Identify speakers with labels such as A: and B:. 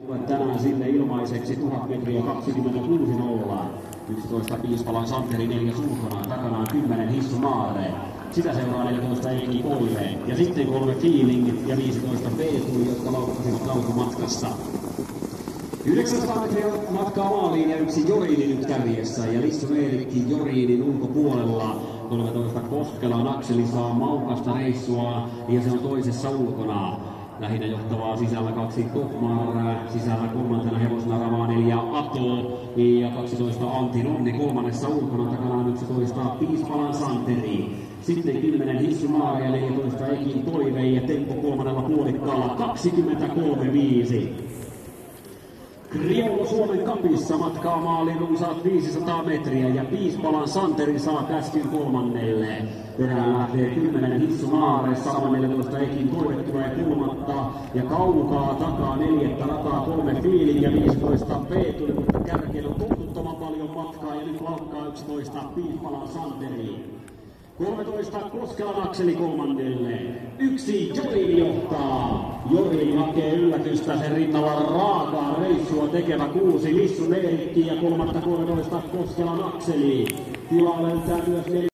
A: Tänään sinne ilmaiseksi 1000 metriä 26.0. 11 Piispalan Santeri 4 ulkona, takanaan 10 Hissu Maare. Sitä seuraa 14 Eki Koive ja sitten 3 Feeling ja 15 Veetuli, jotka laukkasivat alkumatkassa. 900 metriä matkaa maaliin ja yksi Jorini nyt kärjessä ja Lissu Eerikki Jorinin ulkopuolella. 13 Koskelan Akseli saa maukasta reissua ja se on toisessa ulkona. Lähinnä johtavaa sisällä 2 Tokmar, sisällä kolmantena hevosena Ravaan ja Ato ja 12 Antti Nonni kolmannessa ulkona, takana 11 Piispalan Santeri. Sitten 10 Hissu Maare ja 14 Ekin Toive ja tempo kolmannella puolikkaalla 23.5. Kriolo Suomen Cupissa matkaa maaliin runsaat 500 metriä ja Piispalan Santeri saa käskyn kolmannelle. Perään lähtee 10 Hissu Maare, sama 14 Ekin Toive tulee kulmatta ja kaukaa takaa 4 rataa 3 Feeling ja 15 Veetuli, mutta kärkeen on totuttoman paljon matkaa ja nyt laukkaa 11 Piispalan Santeri. 13 Koskelan Akseli kolmannelle. 1 Jorini johtaa. Jorini hakee yllätystä, sen rinnalla raakaa reissua tekevä 6 Lissu Eerikki ja 13 Koskelan Akseli. Tilaa löytää myös